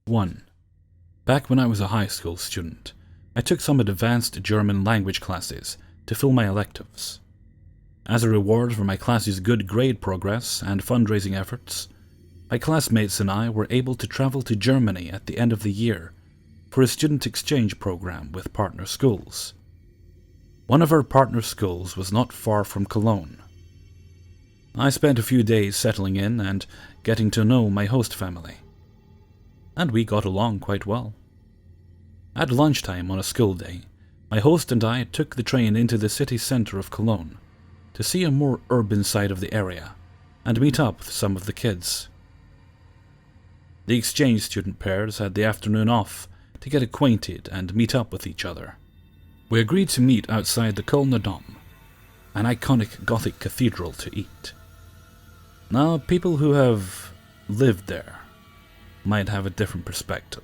1. Back when I was a high school student, I took some advanced German language classes to fill my electives. As a reward for my class's good grade progress and fundraising efforts, my classmates and I were able to travel to Germany at the end of the year for a student exchange program with partner schools. One of our partner schools was not far from Cologne. I spent a few days settling in and getting to know my host family, and we got along quite well. At lunchtime on a school day, my host and I took the train into the city centre of Cologne to see a more urban side of the area and meet up with some of the kids. The exchange student pairs had the afternoon off to get acquainted and meet up with each other. We agreed to meet outside the Kölner Dom, an iconic Gothic cathedral, to eat. Now, people who have lived there might have a different perspective,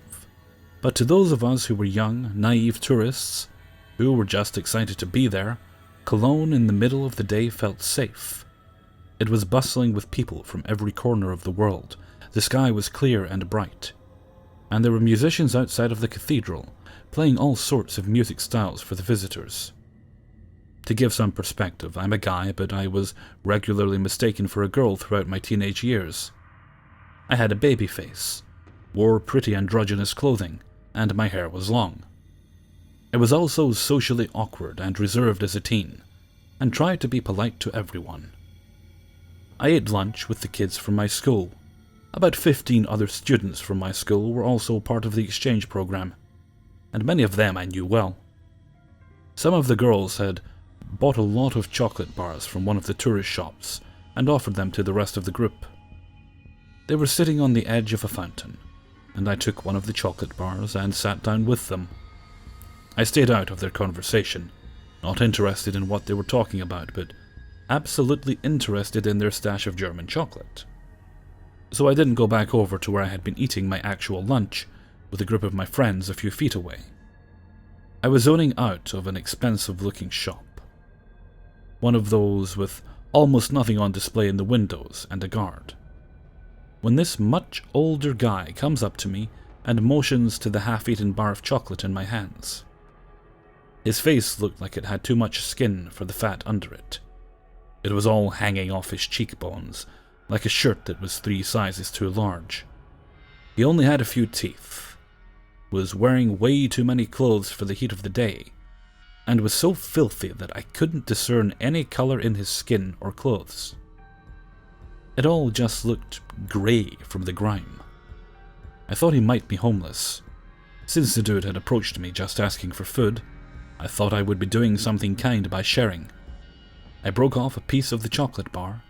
but to those of us who were young, naive tourists who were just excited to be there, Cologne in the middle of the day felt safe. It was bustling with people from every corner of the world. The sky was clear and bright, and there were musicians outside of the cathedral playing all sorts of music styles for the visitors. To give some perspective, I'm a guy, but I was regularly mistaken for a girl throughout my teenage years. I had a baby face, wore pretty androgynous clothing, and my hair was long. I was also socially awkward and reserved as a teen, and tried to be polite to everyone. I ate lunch with the kids from my school. About 15 other students from my school were also part of the exchange program, and many of them I knew well. Some of the girls had bought a lot of chocolate bars from one of the tourist shops and offered them to the rest of the group. They were sitting on the edge of a fountain, and I took one of the chocolate bars and sat down with them. I stayed out of their conversation, not interested in what they were talking about, but absolutely interested in their stash of German chocolate. So I didn't go back over to where I had been eating my actual lunch with a group of my friends a few feet away. I was zoning out of an expensive-looking shop, one of those with almost nothing on display in the windows and a guard, when this much older guy comes up to me and motions to the half-eaten bar of chocolate in my hands. His face looked like it had too much skin for the fat under it. It was all hanging off his cheekbones, like a shirt that was 3 sizes too large. He only had a few teeth, was wearing way too many clothes for the heat of the day, and was so filthy that I couldn't discern any color in his skin or clothes. It all just looked grey from the grime. I thought he might be homeless. Since the dude had approached me just asking for food, I thought I would be doing something kind by sharing. I broke off a piece of the chocolate bar,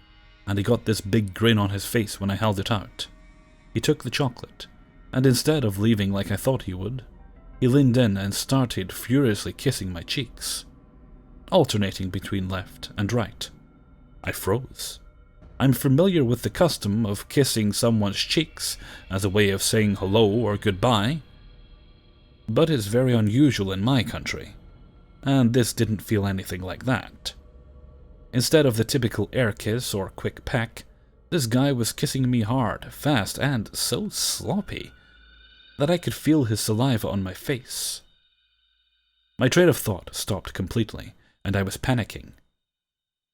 and he got this big grin on his face when I held it out. He took the chocolate, and instead of leaving like I thought he would, he leaned in and started furiously kissing my cheeks, alternating between left and right. I froze. I'm familiar with the custom of kissing someone's cheeks as a way of saying hello or goodbye, but it's very unusual in my country, and this didn't feel anything like that. Instead of the typical air kiss or quick peck, this guy was kissing me hard, fast, and so sloppy that I could feel his saliva on my face. My train of thought stopped completely, and I was panicking.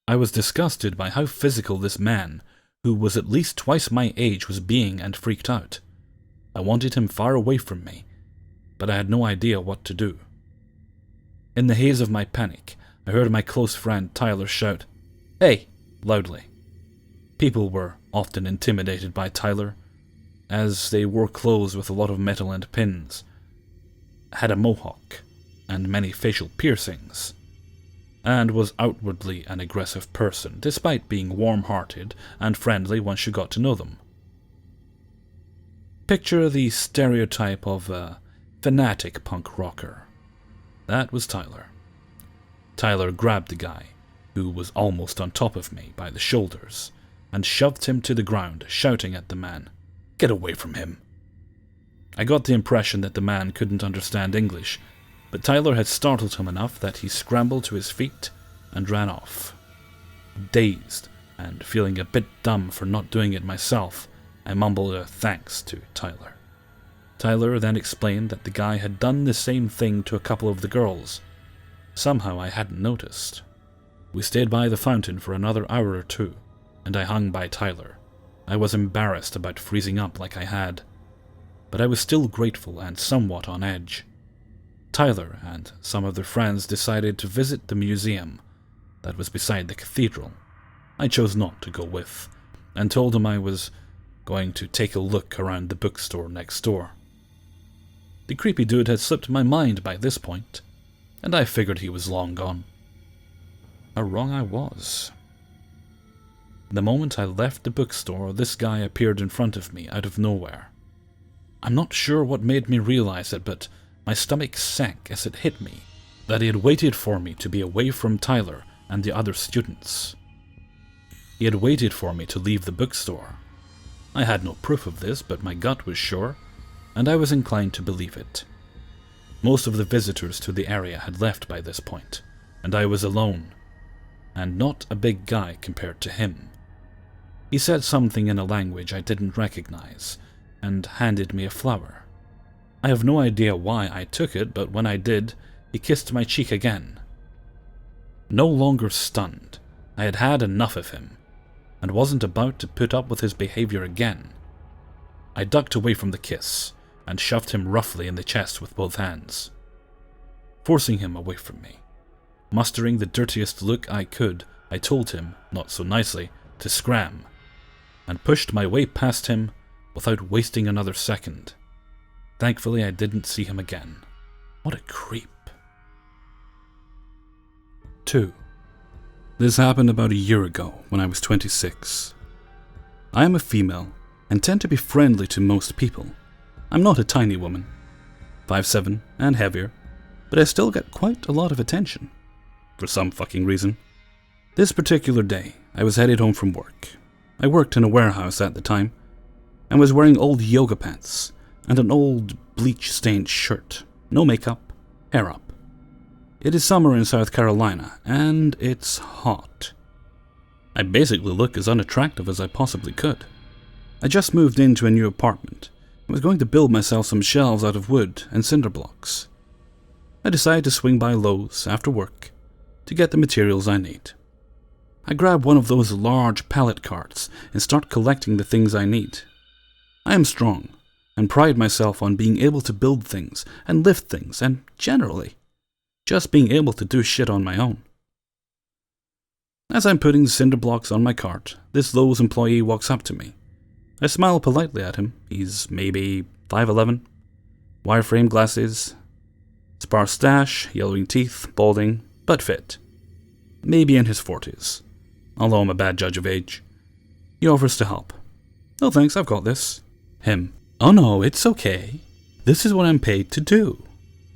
I was disgusted by how physical this man, who was at least twice my age, was being, and freaked out. I wanted him far away from me, but I had no idea what to do. In the haze of my panic, I heard my close friend Tyler shout, "Hey!" loudly. People were often intimidated by Tyler, as they wore clothes with a lot of metal and pins, had a mohawk, and many facial piercings, and was outwardly an aggressive person, despite being warm-hearted and friendly once you got to know them. Picture the stereotype of a fanatic punk rocker. That was Tyler. Tyler grabbed the guy, who was almost on top of me, by the shoulders, and shoved him to the ground, shouting at the man, "Get away from him!" I got the impression that the man couldn't understand English, but Tyler had startled him enough that he scrambled to his feet and ran off. Dazed and feeling a bit dumb for not doing it myself, I mumbled a thanks to Tyler. Tyler then explained that the guy had done the same thing to a couple of the girls. Somehow I hadn't noticed. We stayed by the fountain for another hour or two, and I hung by Tyler. I was embarrassed about freezing up like I had, but I was still grateful and somewhat on edge. Tyler and some of their friends decided to visit the museum that was beside the cathedral. I chose not to go with, and told him I was going to take a look around the bookstore next door. The creepy dude had slipped my mind by this point, and I figured he was long gone. How wrong I was. The moment I left the bookstore, this guy appeared in front of me out of nowhere. I'm not sure what made me realize it, but my stomach sank as it hit me that he had waited for me to be away from Tyler and the other students. He had waited for me to leave the bookstore. I had no proof of this, but my gut was sure, and I was inclined to believe it. Most of the visitors to the area had left by this point, and I was alone, and not a big guy compared to him. He said something in a language I didn't recognize, and handed me a flower. I have no idea why I took it, but when I did, he kissed my cheek again. No longer stunned, I had had enough of him, and wasn't about to put up with his behavior again. I ducked away from the kiss, and shoved him roughly in the chest with both hands, forcing him away from me. Mustering the dirtiest look I could, I told him, not so nicely, to scram, and pushed my way past him without wasting another second. Thankfully, I didn't see him again. What a creep. 2. This happened about a year ago when I was 26. I am a female and tend to be friendly to most people. I'm not a tiny woman, 5'7" and heavier, but I still get quite a lot of attention, for some fucking reason. This particular day, I was headed home from work. I worked in a warehouse at the time, and was wearing old yoga pants and an old bleach-stained shirt. No makeup, hair up. It is summer in South Carolina, and it's hot. I basically look as unattractive as I possibly could. I just moved into a new apartment and was going to build myself some shelves out of wood and cinder blocks. I decided to swing by Lowe's after work to get the materials I need. I grab one of those large pallet carts and start collecting the things I need. I am strong and pride myself on being able to build things and lift things and generally just being able to do shit on my own. As I'm putting the cinder blocks on my cart, this Lowe's employee walks up to me. I smile politely at him. He's maybe 5'11", wireframe glasses, sparse stash, yellowing teeth, balding, but fit. Maybe in his 40s, although I'm a bad judge of age. He offers to help. No thanks, I've got this. Him. Oh no, it's okay. This is what I'm paid to do.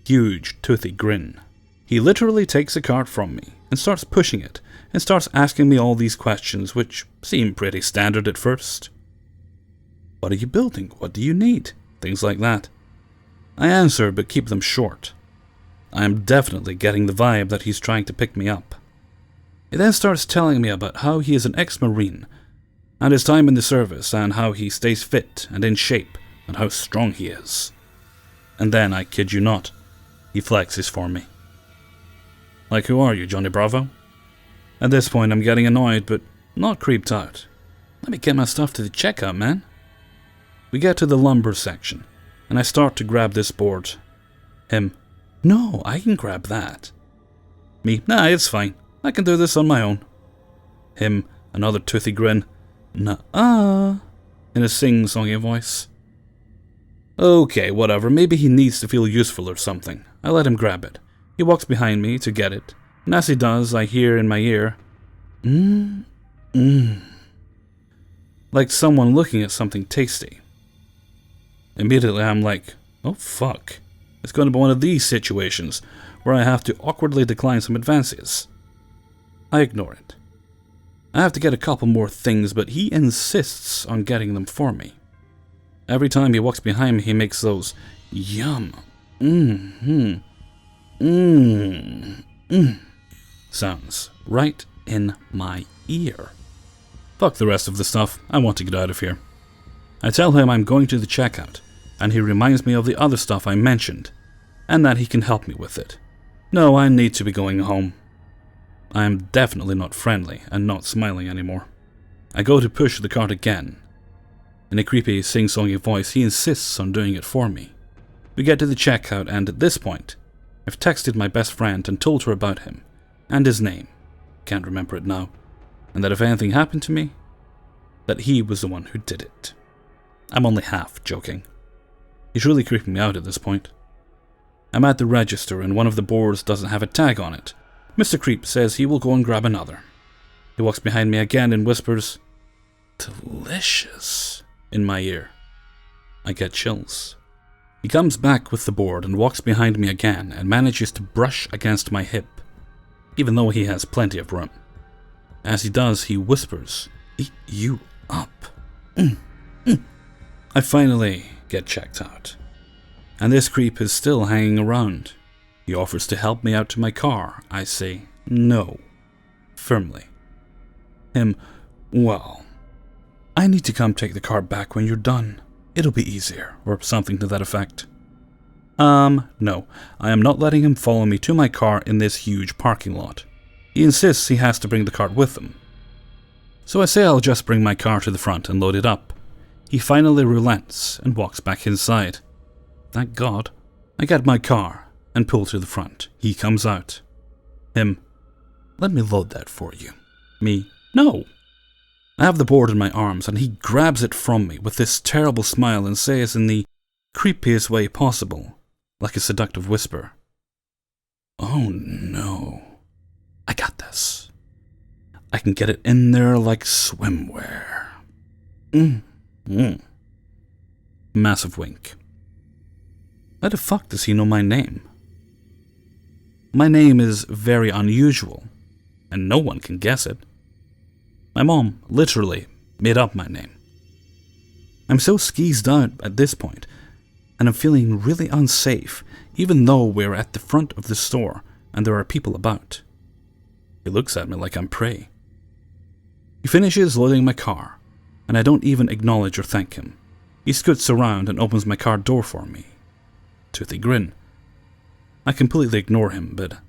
Huge, toothy grin. He literally takes the cart from me and starts pushing it and starts asking me all these questions which seem pretty standard at first. What are you building? What do you need? Things like that. I answer but keep them short. I am definitely getting the vibe that he's trying to pick me up. He then starts telling me about how he is an ex-Marine and his time in the service and how he stays fit and in shape and how strong he is. And then, I kid you not, he flexes for me. Like, who are you, Johnny Bravo? At this point, I'm getting annoyed, but not creeped out. Let me get my stuff to the checkout, man. We get to the lumber section, and I start to grab this board. Him. No, I can grab that. Me. Nah, it's fine. I can do this on my own. Him. Another toothy grin. Nuh-uh. In a sing-songy voice. Okay, whatever. Maybe he needs to feel useful or something. I let him grab it. He walks behind me to get it, and as he does, I hear in my ear, like someone looking at something tasty. Immediately I'm like, oh fuck, it's going to be one of these situations where I have to awkwardly decline some advances. I ignore it. I have to get a couple more things, but he insists on getting them for me. Every time he walks behind me, he makes those yum, sounds right in my ear. Fuck the rest of the stuff. I want to get out of here. I tell him I'm going to the checkout and he reminds me of the other stuff I mentioned, and that he can help me with it. No, I need to be going home. I am definitely not friendly and not smiling anymore. I go to push the cart again. In a creepy, sing-songy voice, he insists on doing it for me. We get to the checkout, and at this point, I've texted my best friend and told her about him, and his name, can't remember it now, and that if anything happened to me, that he was the one who did it. I'm only half joking. He's really creeping me out at this point. I'm at the register and one of the boards doesn't have a tag on it. Mr. Creep says he will go and grab another. He walks behind me again and whispers, "Delicious," in my ear. I get chills. He comes back with the board and walks behind me again and manages to brush against my hip, even though he has plenty of room. As he does, he whispers, "Eat you up." I finally get checked out, and this creep is still hanging around. He offers to help me out to my car. I say no, firmly. Him, "Well, I need to come take the car back when you're done. It'll be easier," or something to that effect. No, I am not letting him follow me to my car in this huge parking lot. He insists he has to bring the cart with him. So I say I'll just bring my car to the front and load it up. He finally relents and walks back inside. Thank God. I get my car and pull to the front. He comes out. Him, "Let me load that for you." Me, "No." I have the board in my arms and he grabs it from me with this terrible smile and says in the creepiest way possible, like a seductive whisper, "Oh no, I got this. I can get it in there like swimwear." Massive wink. How the fuck does he know my name? My name is very unusual, and no one can guess it. My mom literally made up my name. I'm so skeezed out at this point, and I'm feeling really unsafe, even though we're at the front of the store and there are people about. He looks at me like I'm prey. He finishes loading my car, and I don't even acknowledge or thank him. He scoots around and opens my car door for me. Toothy grin. I completely ignore him, but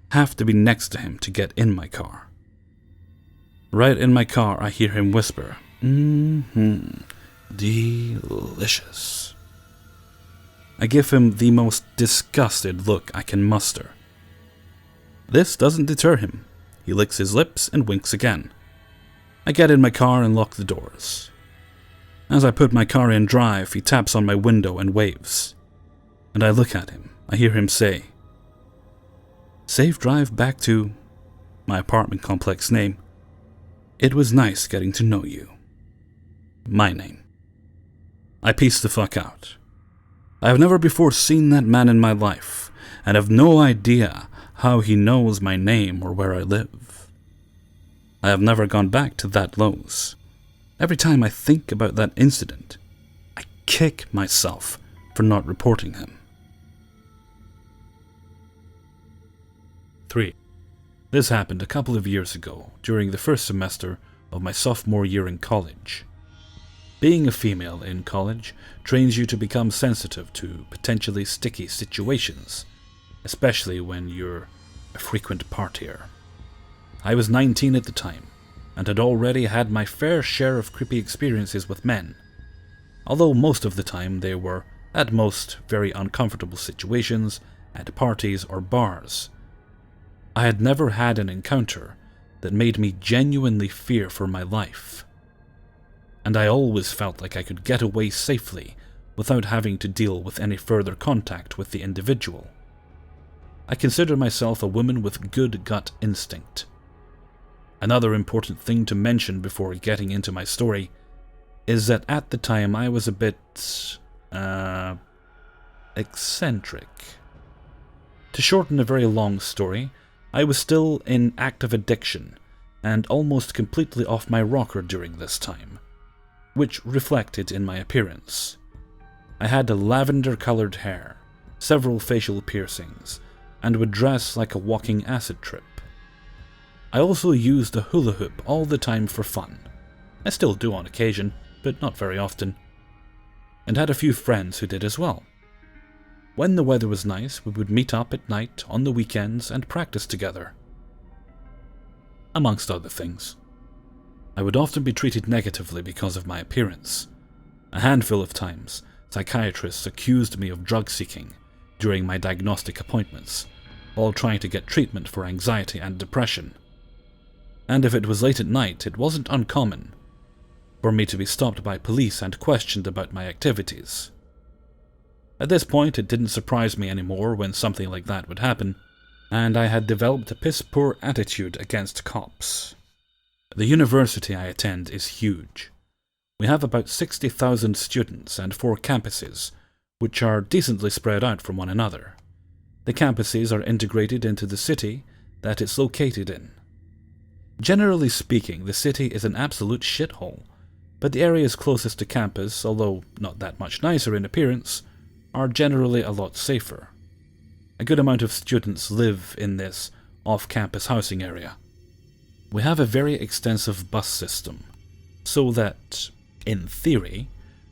have to be next to him to get in my car. Right in my car, I hear him whisper, "Delicious." I give him the most disgusted look I can muster. This doesn't deter him. He licks his lips and winks again. I get in my car and lock the doors. As I put my car in drive, he taps on my window and waves. And I look at him. I hear him say, "Safe drive back to," my apartment complex name. "It was nice getting to know you." My name. I piece the fuck out. I have never before seen that man in my life, and have no idea how he knows my name or where I live. I have never gone back to that Lowe's. Every time I think about that incident, I kick myself for not reporting him. 3. This happened a couple of years ago, during the first semester of my sophomore year in college. Being a female in college trains you to become sensitive to potentially sticky situations, especially when you're a frequent partier. I was 19 at the time, and had already had my fair share of creepy experiences with men, although most of the time they were, at most, very uncomfortable situations at parties or bars. I had never had an encounter that made me genuinely fear for my life, and I always felt like I could get away safely without having to deal with any further contact with the individual. I consider myself a woman with good gut instinct. Another important thing to mention before getting into my story is that at the time I was a bit, eccentric. To shorten a very long story, I was still in active addiction and almost completely off my rocker during this time, which reflected in my appearance. I had lavender-colored hair, several facial piercings, and would dress like a walking acid trip. I also used a hula hoop all the time for fun. I still do on occasion, but not very often. and had a few friends who did as well. When the weather was nice, we would meet up at night on the weekends and practice together. Amongst other things. I would often be treated negatively because of my appearance. A handful of times, psychiatrists accused me of drug seeking during my diagnostic appointments, while trying to get treatment for anxiety and depression. And if it was late at night, it wasn't uncommon for me to be stopped by police and questioned about my activities. At this point, it didn't surprise me anymore when something like that would happen, and I had developed a piss-poor attitude against cops. The university I attend is huge. We have about 60,000 students and 4 campuses, which are decently spread out from one another. The campuses are integrated into the city that it's located in. Generally speaking, the city is an absolute shithole, but the areas closest to campus, although not that much nicer in appearance, are generally a lot safer. A good amount of students live in this off-campus housing area. We have a very extensive bus system, so that, in theory,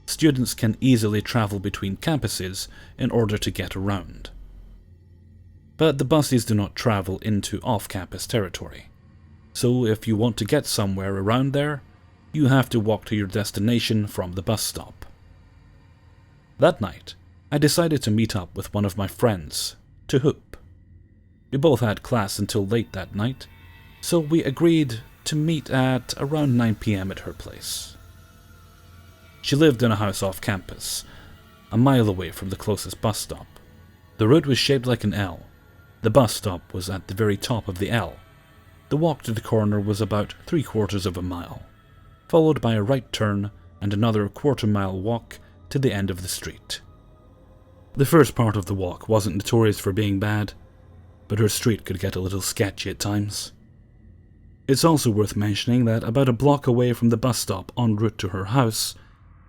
students can easily travel between campuses in order to get around. But the buses do not travel into off-campus territory, so if you want to get somewhere around there, you have to walk to your destination from the bus stop. That night, I decided to meet up with one of my friends to hoop. We both had class until late that night, so we agreed to meet at around 9 p.m. at her place. She lived in a house off campus, a mile away from the closest bus stop. The route was shaped like an L. The bus stop was at the very top of the L. The walk to the corner was about 3/4 of a mile, followed by a right turn and another 1/4 mile walk to the end of the street. The first part of the walk wasn't notorious for being bad, but her street could get a little sketchy at times. It's also worth mentioning that about a block away from the bus stop en route to her house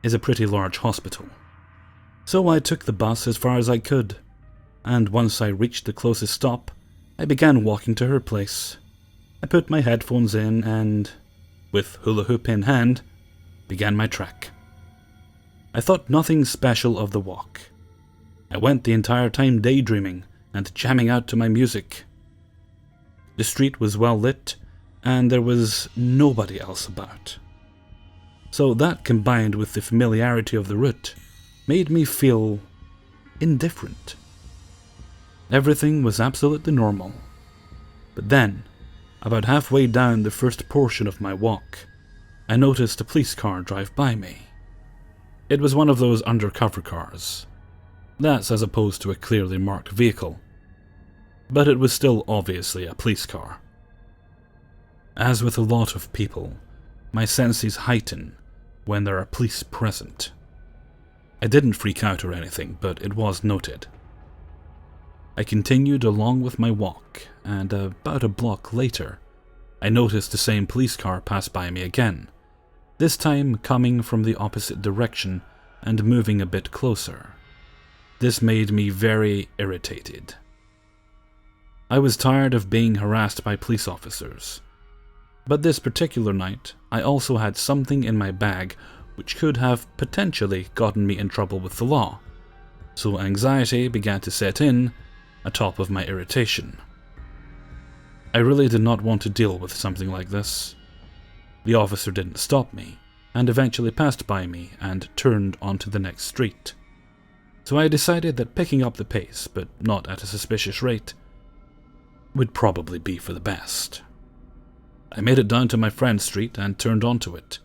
is a pretty large hospital. So I took the bus as far as I could, and once I reached the closest stop, I began walking to her place. I put my headphones in and, with hula hoop in hand, began my trek. I thought nothing special of the walk. I went the entire time daydreaming and jamming out to my music. The street was well lit, and there was nobody else about. So that, combined with the familiarity of the route, made me feel indifferent. Everything was absolutely normal. But then, about halfway down the first portion of my walk, I noticed a police car drive by me. It was one of those undercover cars. That's as opposed to a clearly marked vehicle. But it was still obviously a police car. As with a lot of people, my senses heighten when there are police present. I didn't freak out or anything, but it was noted. I continued along with my walk, and about a block later, I noticed the same police car pass by me again, this time coming from the opposite direction and moving a bit closer. This made me very irritated. I was tired of being harassed by police officers. But this particular night, I also had something in my bag which could have potentially gotten me in trouble with the law, so anxiety began to set in atop of my irritation. I really did not want to deal with something like this. The officer didn't stop me, and eventually passed by me and turned onto the next street. So I decided that picking up the pace, but not at a suspicious rate, would probably be for the best. I made it down to my friend's street and turned onto it.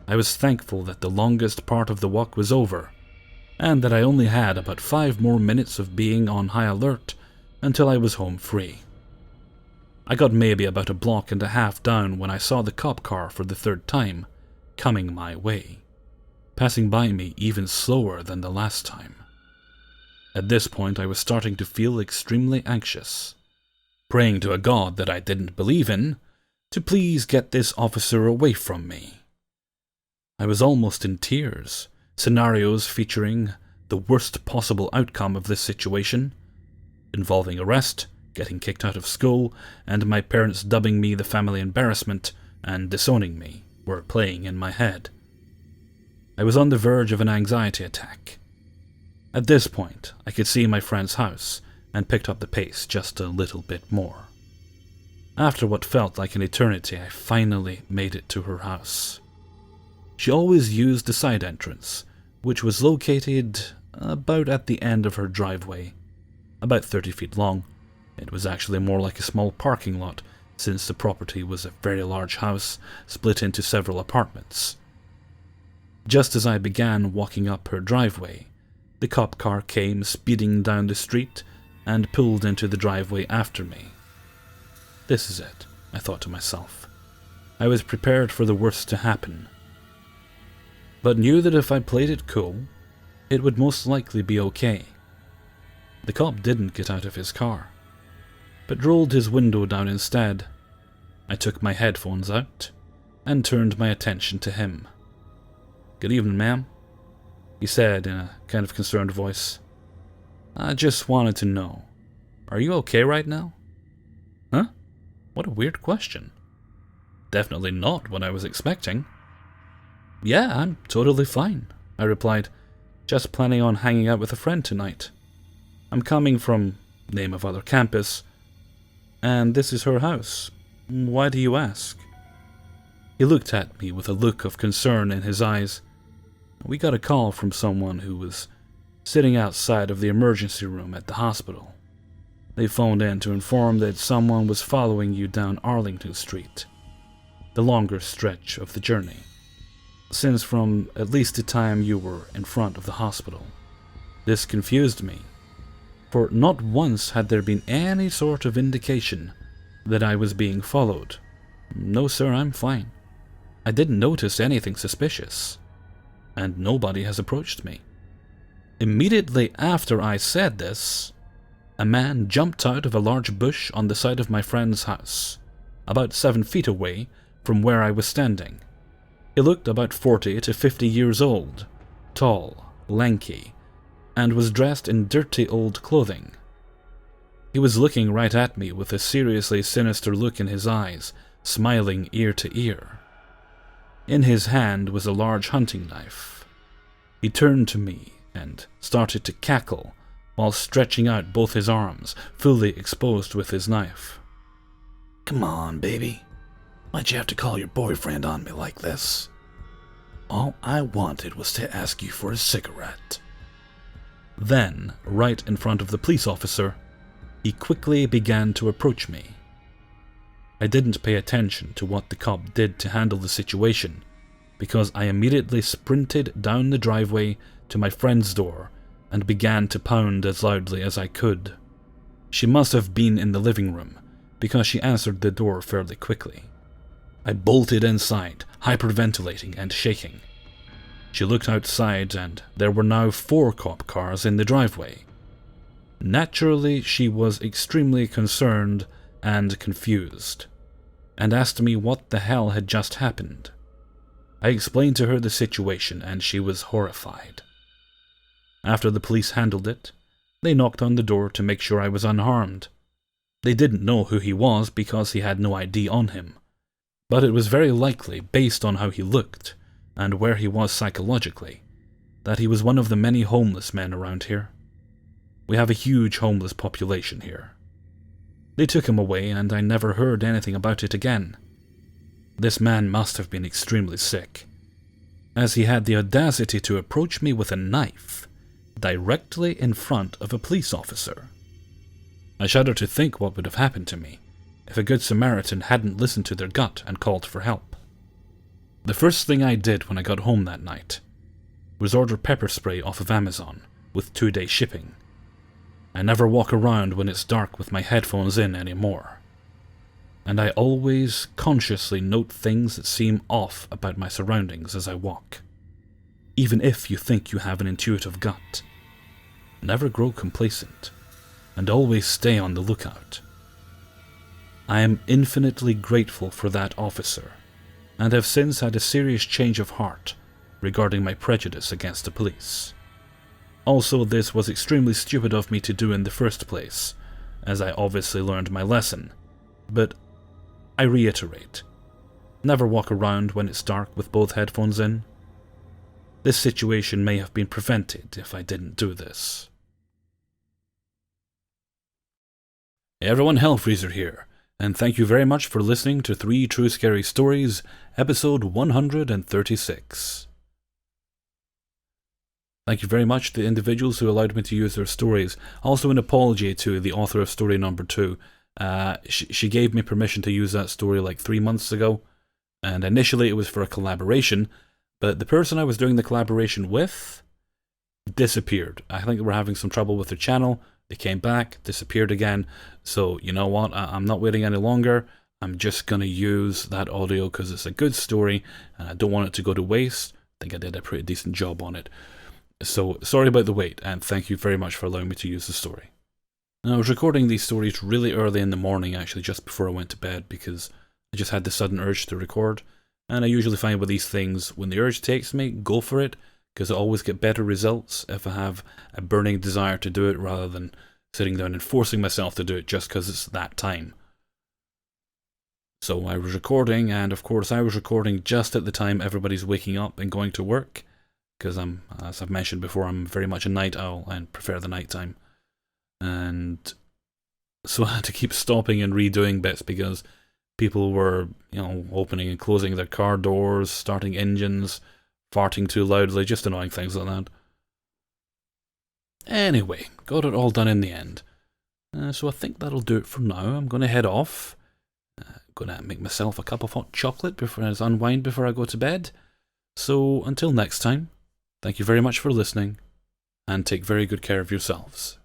I was thankful that the longest part of the walk was over, and that I only had about 5 more minutes of being on high alert until I was home free. I got maybe about a block and a half down when I saw the cop car for the 3rd time, coming my way, passing by me even slower than the last time. At this point I was starting to feel extremely anxious, praying to a god that I didn't believe in to please get this officer away from me. I was almost in tears, scenarios featuring the worst possible outcome of this situation, involving arrest, getting kicked out of school, and my parents dubbing me the family embarrassment and disowning me, were playing in my head. I was on the verge of an anxiety attack. At this point, I could see my friend's house and picked up the pace just a little bit more. After what felt like an eternity, I finally made it to her house. She always used the side entrance, which was located about at the end of her driveway, about 30 feet long. It was actually more like a small parking lot, since the property was a very large house split into several apartments. Just as I began walking up her driveway, the cop car came speeding down the street and pulled into the driveway after me. This is it, I thought to myself. I was prepared for the worst to happen, but knew that if I played it cool, it would most likely be okay. The cop didn't get out of his car, but rolled his window down instead. I took my headphones out and turned my attention to him. "Good evening, ma'am," he said in a kind of concerned voice. "I just wanted to know, are you okay right now?" Huh? What a weird question. Definitely not what I was expecting. "Yeah, I'm totally fine," I replied. "Just planning on hanging out with a friend tonight. I'm coming from name of other campus, and this is her house. Why do you ask?" He looked at me with a look of concern in his eyes. "We got a call from someone who was sitting outside of the emergency room at the hospital. They phoned in to inform that someone was following you down Arlington Street, the longer stretch of the journey, since from at least the time you were in front of the hospital. This confused me, for not once had there been any sort of indication that I was being followed. No sir, I'm fine. I didn't notice anything suspicious, and nobody has approached me." Immediately after I said this, a man jumped out of a large bush on the side of my friend's house, about 7 feet away from where I was standing. He looked about 40 to 50 years old, tall, lanky, and was dressed in dirty old clothing. He was looking right at me with a seriously sinister look in his eyes, smiling ear to ear. In his hand was a large hunting knife. He turned to me and started to cackle while stretching out both his arms, fully exposed with his knife. "Come on, baby. Why'd you have to call your boyfriend on me like this? All I wanted was to ask you for a cigarette." Then, right in front of the police officer, he quickly began to approach me. I didn't pay attention to what the cop did to handle the situation, because I immediately sprinted down the driveway to my friend's door and began to pound as loudly as I could. She must have been in the living room, because she answered the door fairly quickly. I bolted inside, hyperventilating and shaking. She looked outside, and there were now 4 cop cars in the driveway. Naturally, she was extremely concerned and confused, and asked me what the hell had just happened. I explained to her the situation, and she was horrified. After the police handled it, they knocked on the door to make sure I was unharmed. They didn't know who he was because he had no ID on him, but it was very likely, based on how he looked and where he was psychologically, that he was one of the many homeless men around here. We have a huge homeless population here. They took him away, and I never heard anything about it again. This man must have been extremely sick, as he had the audacity to approach me with a knife directly in front of a police officer. I shudder to think what would have happened to me if a good Samaritan hadn't listened to their gut and called for help. The first thing I did when I got home that night was order pepper spray off of Amazon with 2-day shipping. I never walk around when it's dark with my headphones in anymore, and I always consciously note things that seem off about my surroundings as I walk. Even if you think you have an intuitive gut, never grow complacent, and always stay on the lookout. I am infinitely grateful for that officer, and have since had a serious change of heart regarding my prejudice against the police. Also, this was extremely stupid of me to do in the first place, as I obviously learned my lesson, but I reiterate, never walk around when it's dark with both headphones in. this situation may have been prevented if I didn't do this. Hey everyone, Hellfreezer here, and thank you very much for listening to 3 True Scary Stories, episode 136. Thank you very much to the individuals who allowed me to use their stories. Also an apology to the author of story number 2. She gave me permission to use that story like 3 months ago, and initially it was for a collaboration, but the person I was doing the collaboration with disappeared. I think they were having some trouble with their channel. They came back, disappeared again. So, you know what? I'm not waiting any longer. I'm just going to use that audio because it's a good story and I don't want it to go to waste. I think I did a pretty decent job on it. So, sorry about the wait, and thank you very much for allowing me to use the story. Now, I was recording these stories really early in the morning, actually, just before I went to bed, because I just had the sudden urge to record. And I usually find with these things, when the urge takes me, go for it, because I always get better results if I have a burning desire to do it rather than sitting down and forcing myself to do it just because it's that time. So I was recording, and of course I was recording just at the time everybody's waking up and going to work, because as I've mentioned before, I'm very much a night owl and prefer the night time. And so I had to keep stopping and redoing bits because people were, opening and closing their car doors, starting engines, farting too loudly, just annoying things like that. Anyway, got it all done in the end. So I think that'll do it for now. I'm going to head off. Going to make myself a cup of hot chocolate before I unwind before I go to bed. So until next time, thank you very much for listening, and take very good care of yourselves.